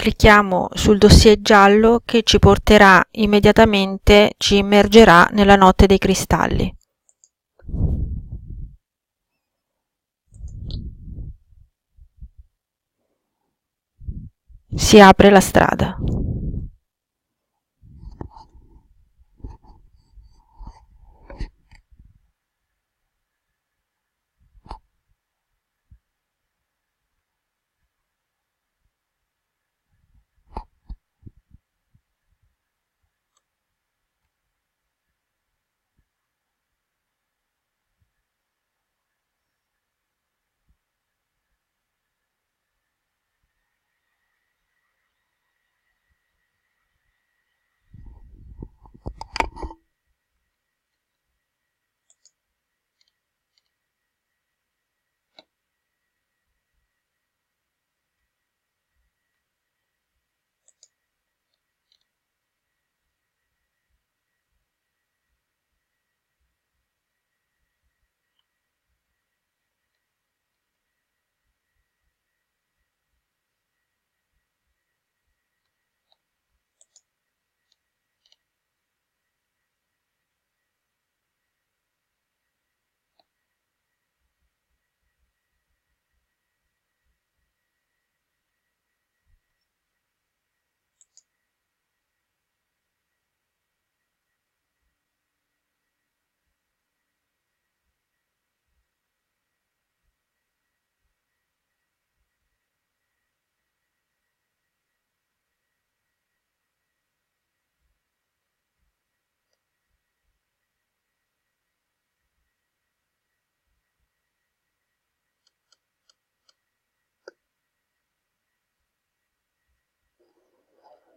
clicchiamo sul dossier giallo che ci porterà immediatamente, ci immergerà nella notte dei cristalli. Si apre la strada.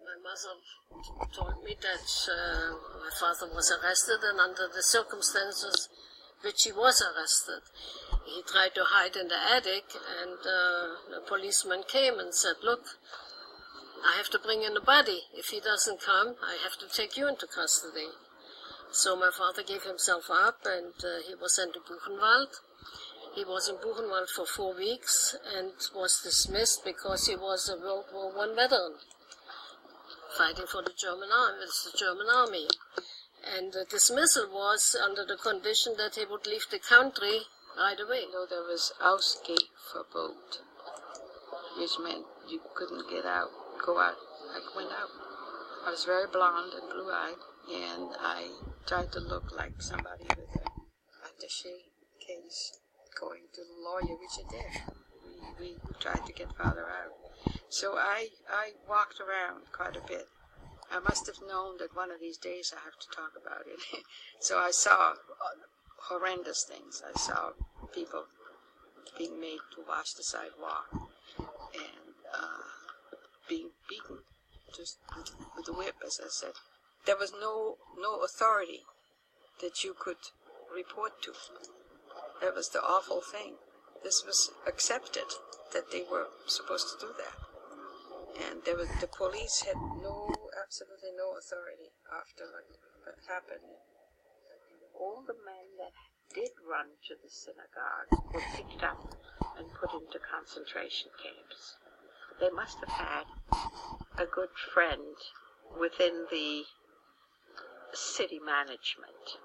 My mother told me that my father was arrested, and under the circumstances which he was arrested, he tried to hide in the attic, and the policeman came and said, "Look, I have to bring in the body. If he doesn't come, I have to take you into custody." So my father gave himself up, and he was sent to Buchenwald. He was in Buchenwald for 4 weeks and was dismissed because he was a World War I veteran, fighting for the German army. And the dismissal was under the condition that he would leave the country right away. No, there was Ausgehverbot, which meant you couldn't go out. I went out. I was very blonde and blue-eyed, and I tried to look like somebody with an attaché case going to the lawyer, which I did. We tried to get father out. So I walked around quite a bit. I must have known that one of these days I have to talk about it. So I saw horrendous things. I saw people being made to wash the sidewalk and being beaten just with a whip, as I said. There was no authority that you could report to. That was the awful thing. This was accepted that they were supposed to do that. And the police had absolutely no authority after what happened. All the men that did run to the synagogue were picked up and put into concentration camps. They must have had a good friend within the city management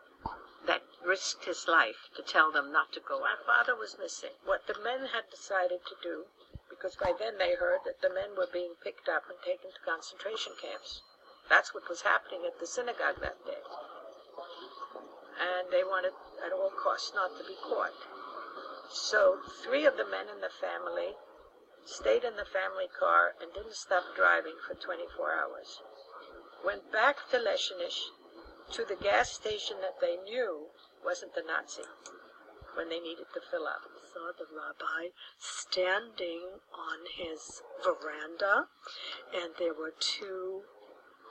that risked his life to tell them not to go. Our father was missing. What the men had decided to do, because by then they heard that the men were being picked up and taken to concentration camps. That's what was happening at the synagogue that day. And they wanted at all costs not to be caught. So 3 of the men in the family stayed in the family car and didn't stop driving for 24 hours. Went back to Leschenich, to the gas station that they knew wasn't the Nazi, when they needed to fill up. Saw the rabbi standing on his veranda, and there were 2,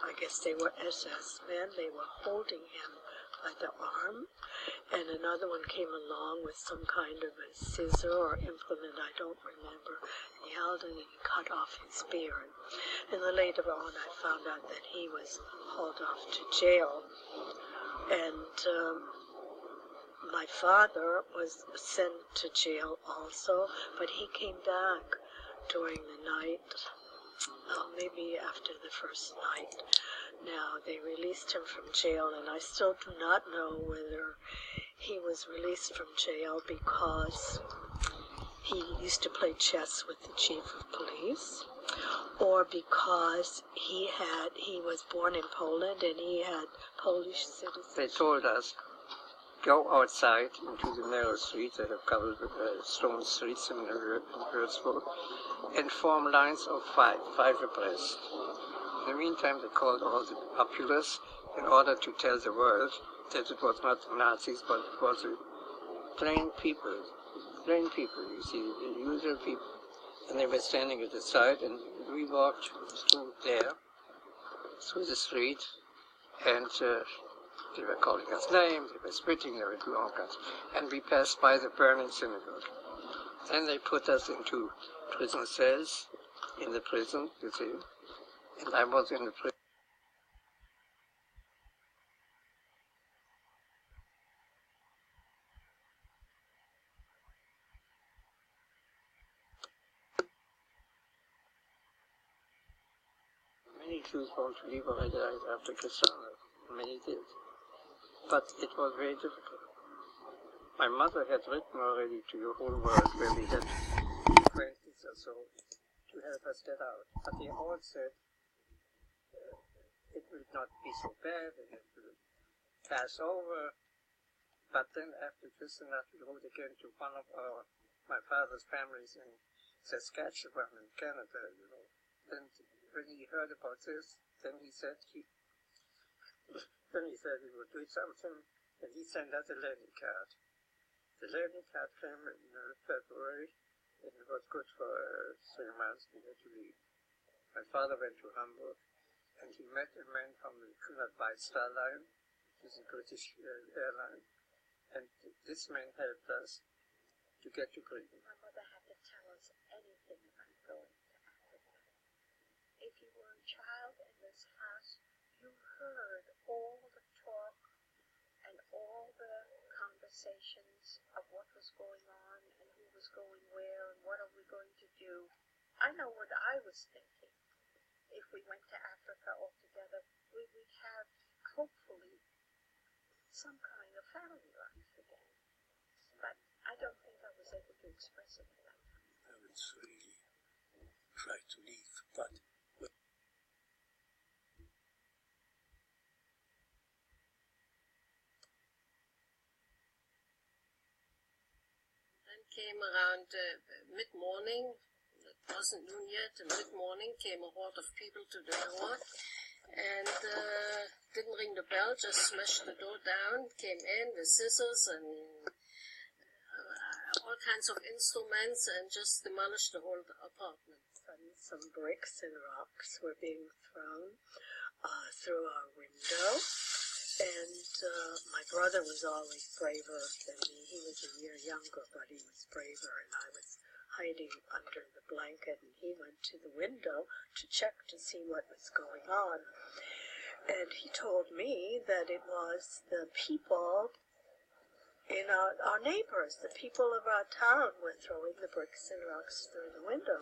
I guess they were SS men. They were holding him by the arm, and another one came along with some kind of a scissor or implement, I don't remember. He held it and he cut off his beard. And then later on I found out that he was hauled off to jail. And my father was sent to jail also, but he came back during the night. maybe after the first night. Now, they released him from jail, and I still do not know whether he was released from jail because he used to play chess with the chief of police, or because he was born in Poland and he had Polish citizenship. They told us, go outside into the narrow streets, they have covered stone streets in Würzburg, and form lines of five abreast. In the meantime, they called all the populace in order to tell the world that it was not the Nazis, but it was the plain people, you see, the usual people. And they were standing at the side, and we walked through the street, and they were calling us names, they were spitting, they were doing all kinds. And we passed by the burning synagogue. Then they put us into prison cells, in the prison, you see, and I was in the prison. Many Jews want to leave already after Kristallnacht. Many did. But it was very difficult. My mother had written already to the whole world where we had 20 or so to help us get out. But they all said it will not be so bad and it will pass over. But then after Kristallnacht we wrote again to one of my father's families in Saskatchewan in Canada, you know. And when he heard about this, then he said he would do something, and he sent us a learning card. The learning card came in February, and it was good for 3 months. We had to leave. My father went to Hamburg, and he met a man from the Cunard Star Line, which is a British airline, and this man helped us to get to Britain. My mother had to tell us anything about going to Africa. If you were a child in this house, you heard all the talk and all the conversations of what was going on and who was going where and what are we going to do. I know what I was thinking. If we went to Africa all together, we would have, hopefully, some kind of family life again. But I don't think I was able to express it at that time. I would really try to leave, but Then came around mid-morning, it wasn't noon yet, and mid-morning came a horde of people to the door, and didn't ring the bell, just smashed the door down, came in with scissors and all kinds of instruments, and just demolished the whole apartment. Some bricks and rocks were being thrown through our window, and my brother was always braver than me. He was a year younger, but he was braver, and I was hiding under the blanket, and he went to the window to check to see what was going on. And he told me that it was the people in our neighbors, the people of our town, were throwing the bricks and rocks through the window.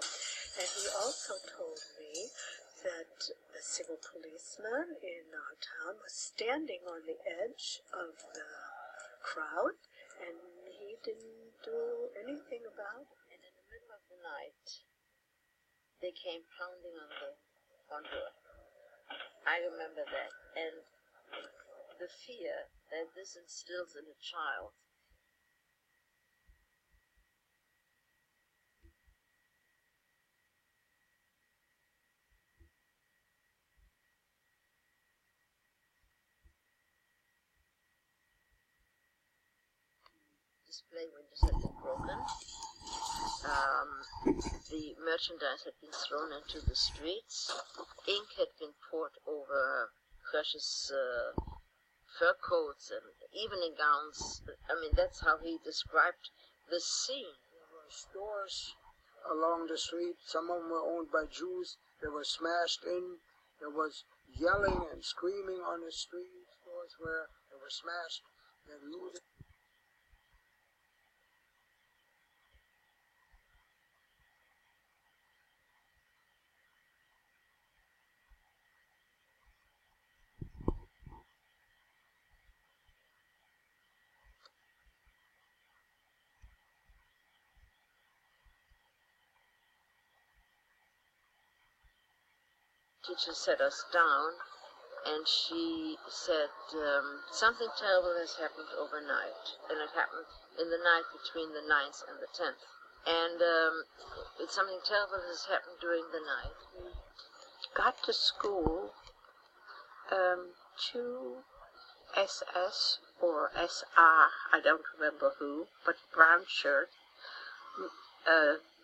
And he also told me that the civil policeman in our town was standing on the edge of the crowd, and he didn't do anything about it. And in the middle of the night, they came pounding on the front door. I remember that. And the fear that this instills in a child. Display windows had been broken. The merchandise had been thrown into the streets. Ink had been poured over precious fur coats and evening gowns. I mean, that's how he described the scene. There were stores along the street. Some of them were owned by Jews. They were smashed in. There was yelling and screaming on the street. Stores where they were smashed and looted. teacher set us down, and she said, something terrible has happened overnight, and it happened in the night between the 9th and the 10th. And something terrible has happened during the night. We got to school, two SS or SR, I don't remember who, but brown shirt,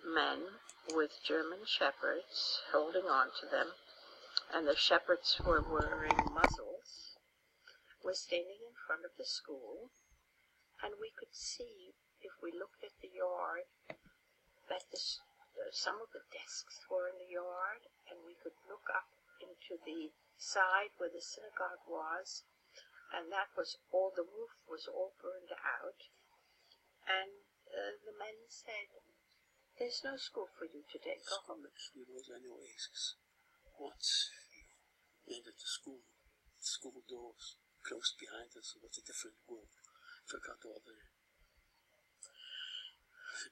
men with German shepherds holding on to them, and the shepherds were wearing muzzles, were standing in front of the school, and we could see, if we looked at the yard, that some of the desks were in the yard, and we could look up into the side where the synagogue was, and that was all, the roof was all burned out, and the men said, "There's no school for you today, go home." Actually, was an oasis. Once we entered the school doors closed behind us. It was a different world. Forgot all the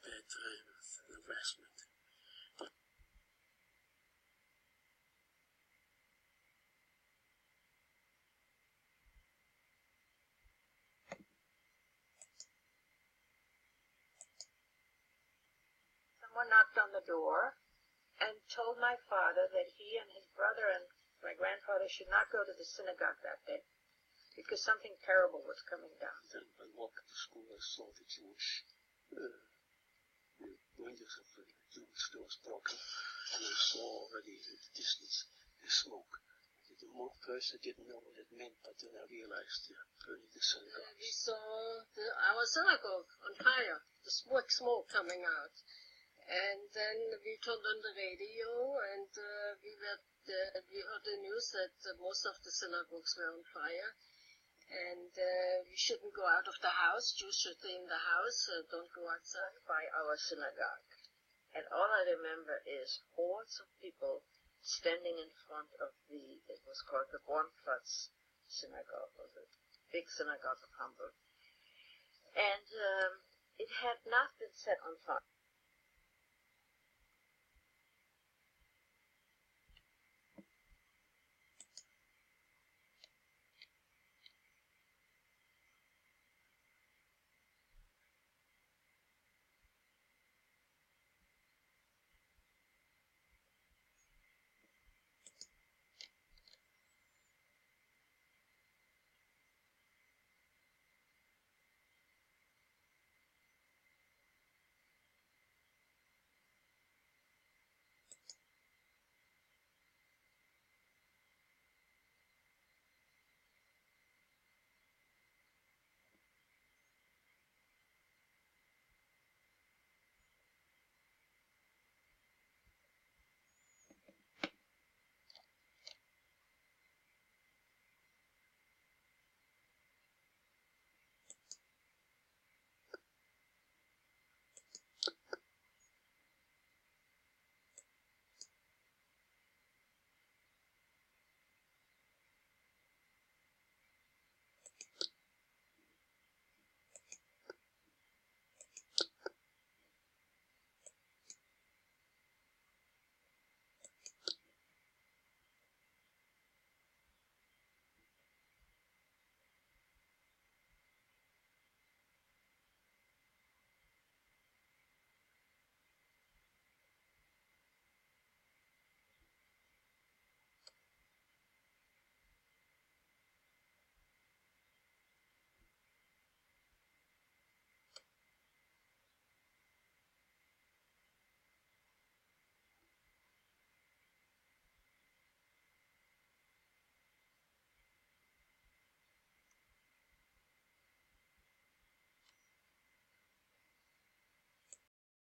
bad times and harassment. But someone knocked on the door and told my father that he and his brother and my grandfather should not go to the synagogue that day because something terrible was coming down. then when I walked to school, I saw the Jewish windows of the Jewish doors broken, and I saw already in the distance the smoke. First I didn't know what it meant, but then I realized burning the synagogue. We saw our synagogue on fire, the smoke coming out. And then we turned on the radio, and we heard the news that most of the synagogues were on fire, and we shouldn't go out of the house. Jews should stay in the house, don't go outside. By our synagogue. And all I remember is hordes of people standing in front of it was called the Bornplatz synagogue, or the big synagogue of Hamburg. And it had not been set on fire.